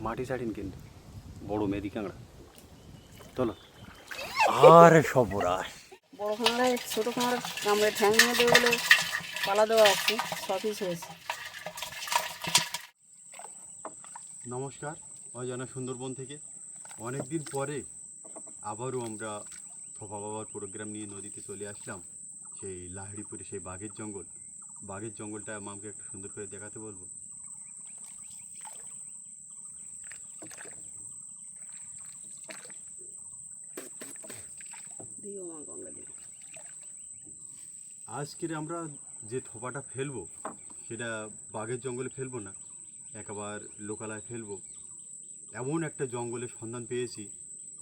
মাটি ছাড়িন কিন্তু বড় মেদি কাঁকড়া চলো। আরে সর্বনাশ, বড় কাঁকড়ায় ছোটো কাঁকড়া কামড়ে ঠ্যাং ভেঙে দেবে বলে পালা দেওয়া আছে, সবই হয়েছে। নমস্কার, অজানা সুন্দরবন থেকে অনেক দিন পরে আবারও আমরা থপা বাবার প্রোগ্রাম নিয়ে নদীতে চলে আসলাম। সেই লাহিড়িপুরে সেই বাঘের জঙ্গলটা মামকে একটু সুন্দর করে দেখাতে বলবো। আজকের আমরা যে থোপাটা ফেলবো সেটা বাঘের জঙ্গলে ফেলবো না, একেবারে লোকালয়ে ফেলবো। এমন একটা জঙ্গলের সন্ধান পেয়েছি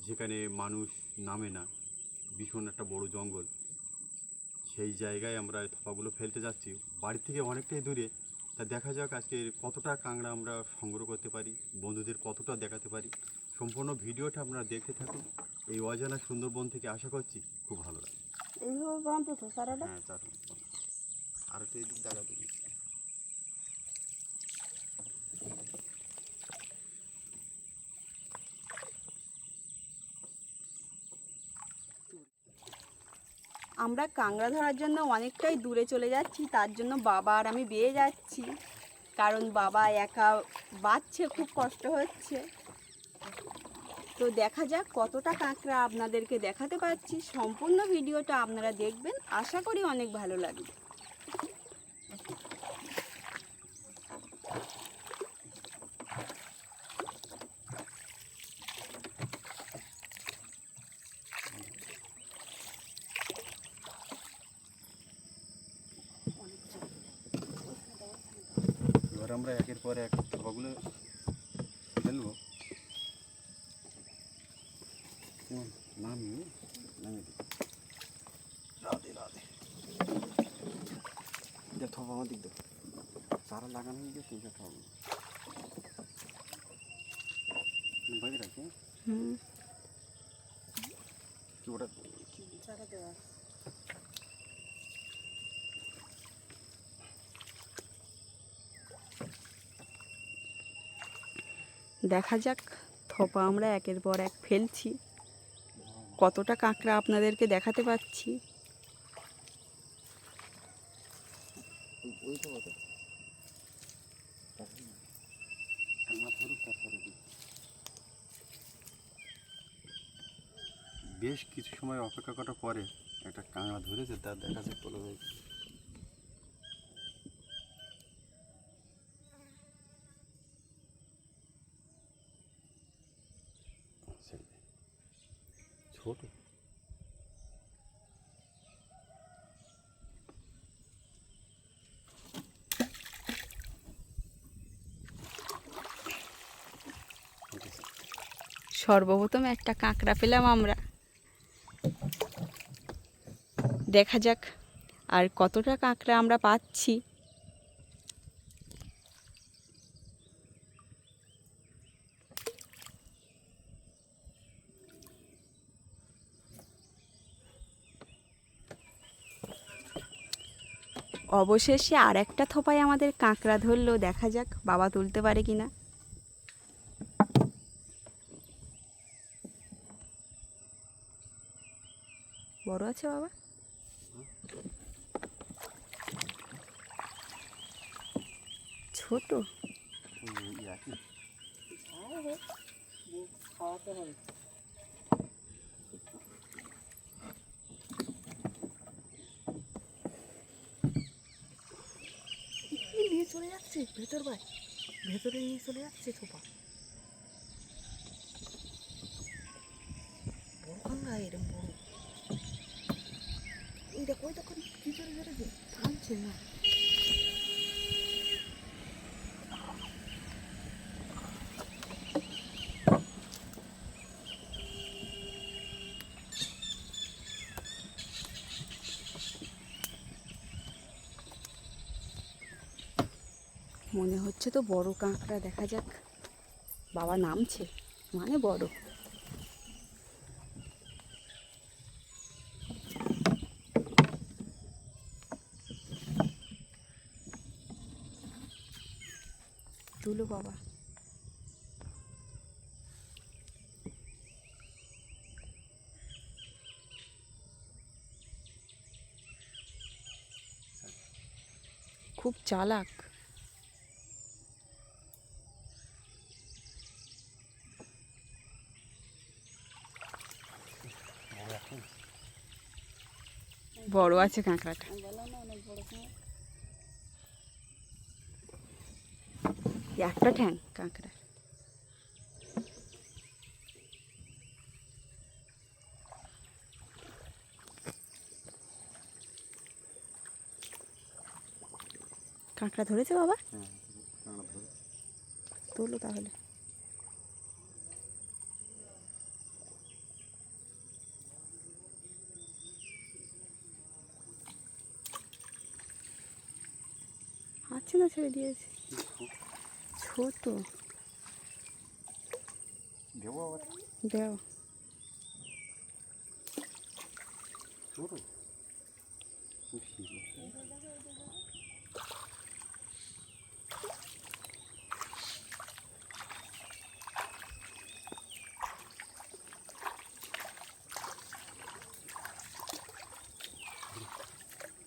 যেখানে মানুষ নামে না, ভীষণ একটা বড় জঙ্গল। সেই জায়গায় আমরা থোপাগুলো ফেলতে যাচ্ছি, বাড়ি থেকে অনেকটাই দূরে। তা দেখা যাক আজকে কতটা কাঁকড়া আমরা সংগ্রহ করতে পারি, বন্ধুদের কতটা দেখাতে পারি। সম্পূর্ণ ভিডিওটা আপনারা দেখতে থাকুন। এই অজানা সুন্দরবন থেকে আশা করছি খুব ভালো লাগে। এইভাবে বাঁধতো তো সারাটা। হ্যাঁ, চারুন আর একটু এদিক দেখা দিবি। আমরা কাঁকড়া ধরার জন্য অনেকটাই দূরে চলে যাচ্ছি, তার জন্য বাবা আর আমি বেয়ে যাচ্ছি, কারণ বাবা একা বাঁচছে, খুব কষ্ট হচ্ছে। তো দেখা যাক কতটা কাঁকড়া আপনাদেরকে দেখাতে পারছি। সম্পূর্ণ ভিডিওটা আপনারা দেখবেন, আশা করি অনেক ভালো লাগবে। এবার আমরা একের পর এক থোপাগুলো ফেলবো। নামিয়ে রাধে রাধে। দেখ থোপা আমার দিক দেখ, চারা লাগানো হয়ে গেছে। ঠিক আছে, বাইরে রাখি কি ওটা চারা দেওয়া। দেখা যাক থোপা আমরা একের পর এক ফেলছি, কতটা কাঁকড়া আপনাদেরকে দেখাতে পাচ্ছি। বেশ কিছু সময় অপেক্ষা করার পরে একটা কাঁকড়া ধরেছে, তার দেখা যাক বলে ভাই। ছোট সর্বপ্রথম একটা কাঁকড়া পেলাম আমরা, দেখা যাক আর কতটা কাঁকড়া আমরা পাচ্ছি। অবশেষে আর একটা থোপায় আমাদের কাঁকড়া ধরলো, দেখা যাক বাবা তুলতে পারে কিনা। বড় আছে বাবা, ছোট নিয়ে চলে যাচ্ছে ভেতরে নিয়ে চলে যাচ্ছে থোপা। বড় কাঁকড়া, এরকম বড়। ওই দেখো কি চলে যাচ্ছে, থামছে না। মনে হচ্ছে তো বড় কাঁকড়া, দেখা যাক। বাবা নামছে মানে বড়। তুলো বাবা। খুব চালাক। বড় আছে কাঁকড়াটা। একটা ঠ্যাং কাঁকড়া। কাঁকড়া ধরেছে বাবা? তোলো তাহলে। আছে না, ছেড়ে দিয়েছে। ছোট দেও।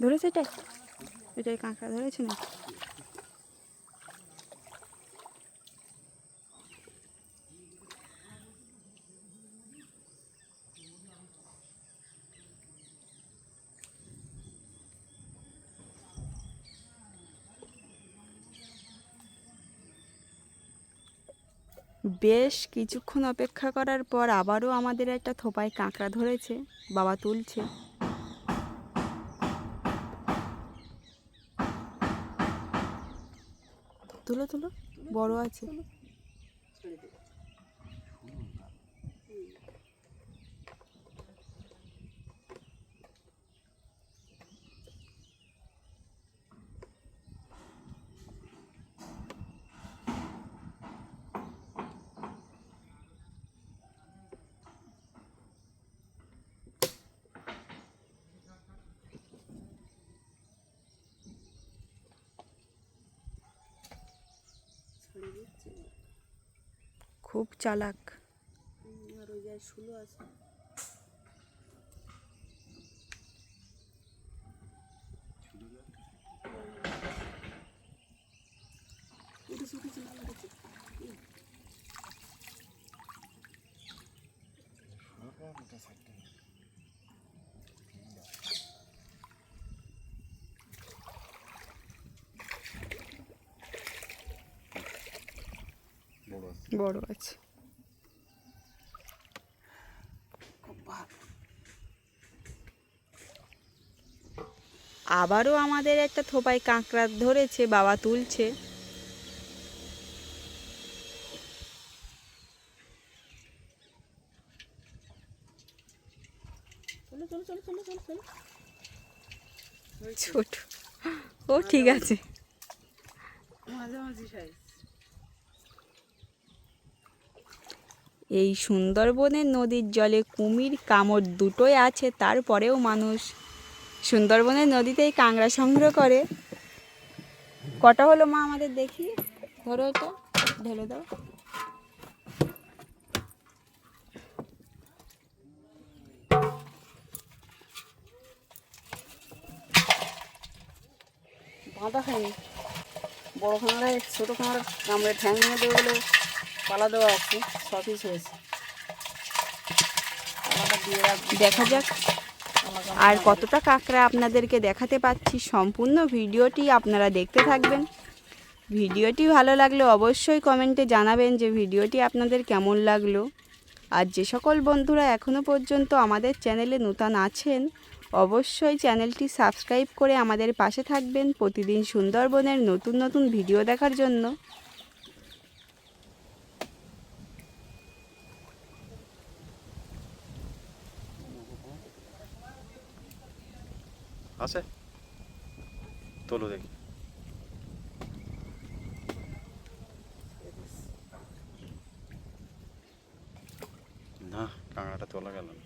ধরেছে এটাই? এটাই কাঁকড়া ধরেছে না? বেশ কিছুক্ষণ অপেক্ষা করার পর আবারও আমাদের একটা থোপায় কাঁকড়া ধরেছে। বাবা তুলছে। তুলো তুলো, বড় আছে। খুব চালাক। আর ওই যে শুলো আছে। বড় আছে। আবারও আমাদের একটা থোপায় কাঁকড়া ধরেছে। বাবা তুলছে। ছোট, ও ঠিক আছে। এই সুন্দরবনের নদীর জলে কুমির কামড় দুটোই আছে, তারপরেও মানুষ সুন্দরবনের নদীতেই কাঁকড়া সংগ্রহ করে। কটা হলো মা আমাদের? দেখি, ধরো এটা, ঢেলে দাও। বাঁধা খায়নি। বড় কাঁকড়ায় ছোট কাঁকড়া কামড়ে ঠ্যাং ভেঙে দেবে বলে পালা দেওয়া আছে। সফিস হয়েছে। দেখা যাক আর কতটা কাঁকড়া আপনাদেরকে দেখাতে পাচ্ছি। সম্পূর্ণ ভিডিওটি আপনারা দেখতে থাকবেন। ভিডিওটি ভালো লাগলে অবশ্যই কমেন্টে জানাবেন যে ভিডিওটি আপনাদের কেমন লাগলো। আর যে সকল বন্ধুরা এখনও পর্যন্ত আমাদের চ্যানেলে নতুন আছেন, অবশ্যই চ্যানেলটি সাবস্ক্রাইব করে আমাদের পাশে থাকবেন প্রতিদিন সুন্দরবনের নতুন নতুন ভিডিও দেখার জন্য। আছে, তোলো দেখি। না, কাঁকড়াটা তোলা গেল না।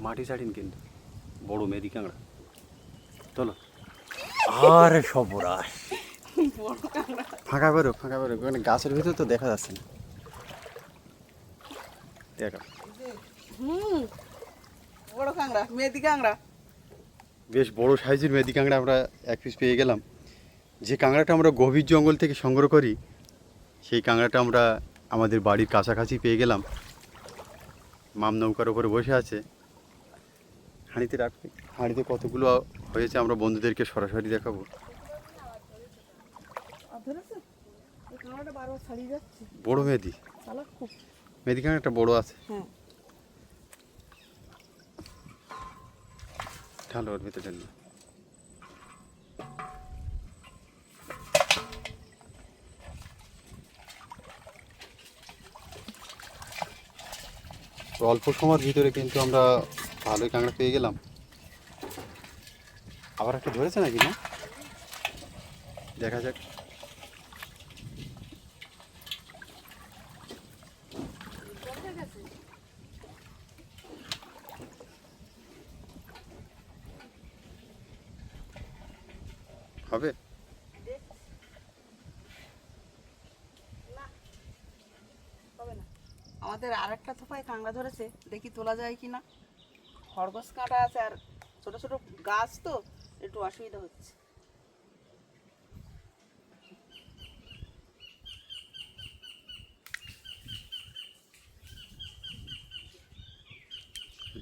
মাটি ছাড়িন কিন্তু, বড় মেদি কাঁকড়া। তোলো। আরে সর্বনাশ, ফাঁকা বেরো, ফাঁকা বেরো, মানে গাছের ভিতর তো দেখা যাচ্ছে না। দেখা বড় কাঁকড়া, মেদি কাঁকড়া। বেশ বড় সাইজের মেদি কাঁকড়া আমরা এক পিস পেয়ে গেলাম। যে কাঁকড়াটা আমরা গভীর জঙ্গল থেকে সংগ্রহ করি সেই কাঁকড়াটা আমরা আমাদের বাড়ির কাছাকাছি পেয়ে গেলাম। মাম নৌকার উপরে বসে আছে, হাঁড়িতে রাখবে। হাঁড়িতে কতগুলো হয়েছে আমরা বন্ধুদেরকে সরাসরি দেখাবো। ধরেছে এই কাঁকড়াটা বারবার ছাড়িয়ে যাচ্ছে, বড় মেদি, চালাক খুব। মেদি কাঁকড়াটা বড় আছে। হ্যাঁ ঢালো ওর ভিতরে ঢালো। তো অল্প সময়ের ভিতরে কিন্তু আমরা ভালোই কাঁকড়া পেয়ে গেলাম। আবার একটা ধরেছে নাকি না, দেখা যাক। হবে আমাদের আর একটা থোপায় কাঁকড়া ধরেছে, দেখি তোলা যায় কি না। খরগোশ কাঁটা আছে আর ছোট ছোট গাছ, তো একটু অসুবিধা হচ্ছে।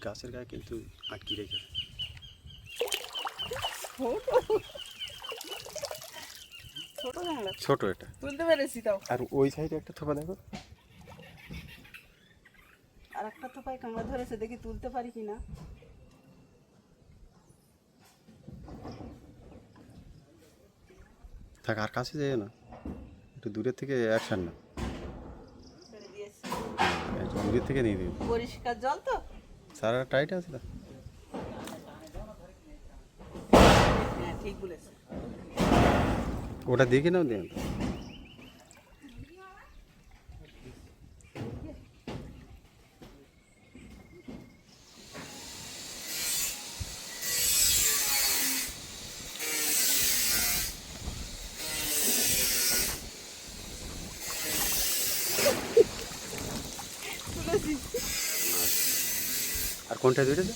গাছের গায়ে কিন্তু আটকে রেখেছে। ছোট কাঁকড়া ছোট এটা, তুলতে পেরেছি তাও। আর ওই সাইডে একটা থোপা দেখো। আর একটা থোপায় কাঁকড়া ধরেছে, দেখি তুলতে পারি কি না। থাক, আর কাছে যায় না, একটু দূরের থেকে অ্যাকশন না, ছেড়ে দিয়েছি। একটু দূরের থেকে নিয়ে দিবি। পরিষ্কার জল তো। সারা টাইট আছে না? হ্যাঁ ঠিক বলেছে। ওটা দেখে নাও দেন। আর কোনটা ধরেছে?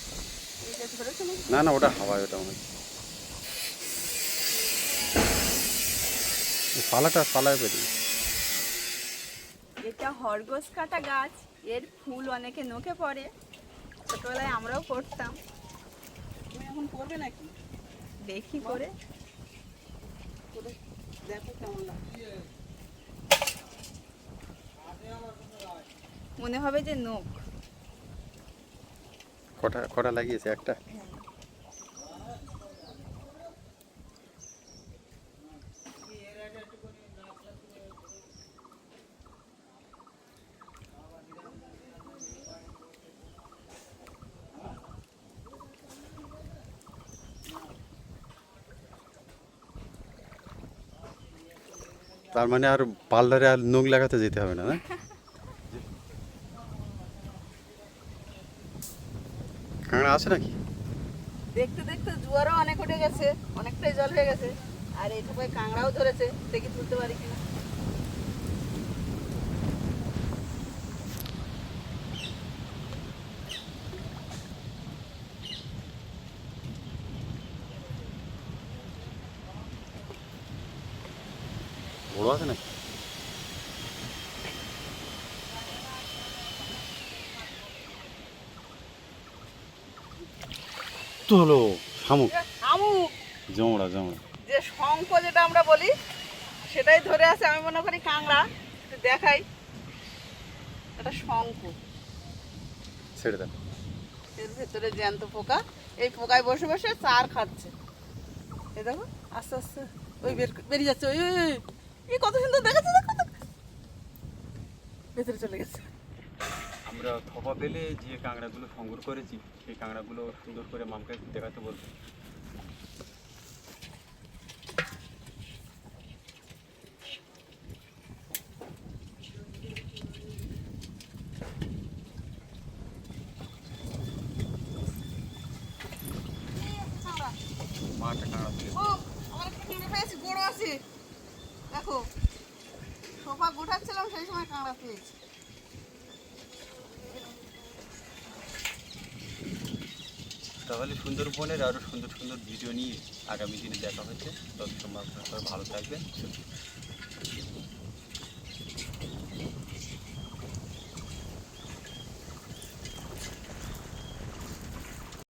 এইটা ধরেছে নাকি? না না, ওটা হাওয়ায়, ওটা মনে হয়। পালায় পেরিয়ে। এটা খরগোশ কাটা গাছ, এর ফুল অনেকে নখে পড়ে, ছোটবেলায় আমরাও পড়তাম। তুমি এখন করবে নাকি? দেখি করে। করে দেখো কেমন লাগে। মনে হবে যে নখ। কটা লাগিয়েছে? একটা। তার মানে আর পার্লারে আর নখ লাগাতে যেতে হবে না, না? কাঁকড়া আছে নাকি? দেখতে দেখতে জোয়ারও অনেক উঠে গেছে, অনেকটাই জল হয়ে গেছে। আর এই থোপায় কাঁকড়াও ধরেছে, দেখি তুলতে পারি কিনা। বড় আছে নাকি? তো হলো শামুক, শামুক, জমড়া। যে শঙ্খ যেটা আমরা বলি সেটাই ধরে আছে। আমি মনে করি কাঁকড়া, একটু দেখাই। এটা শঙ্খ, ছেড়ে দেন। এর ভেতরে জ্যান্ত পোকা। এই পোকায় বসে বসে চার খাচ্ছে। এই দেখো আস্তে আস্তে ওই বেরিয়ে যাচ্ছে। ওই ওই ওই, এই কত সুন্দর দেখাচ্ছে, দেখো দেখো। ভেতরে চলে গেছে। আমরা থোপা পেলে যে কাঁকড়াগুলো সংগ্রহ করেছি সেই কাঁকড়াগুলো সুন্দর করে মামকে দেখাতে বলবো। মাটা কাঁকড়া পেলে ও আমার একটা কাঁকড়া পেয়েছি, বড় আছে। দেখো সোফা গোটাচ্ছিলাম সেই সময় কাঁকড়া পেয়েছি। তাহলে সুন্দরবনের আরও সুন্দর সুন্দর ভিডিও নিয়ে আগামী দিনে দেখা হচ্ছে। তত সময় আপনারা সবাই ভালো থাকবেন।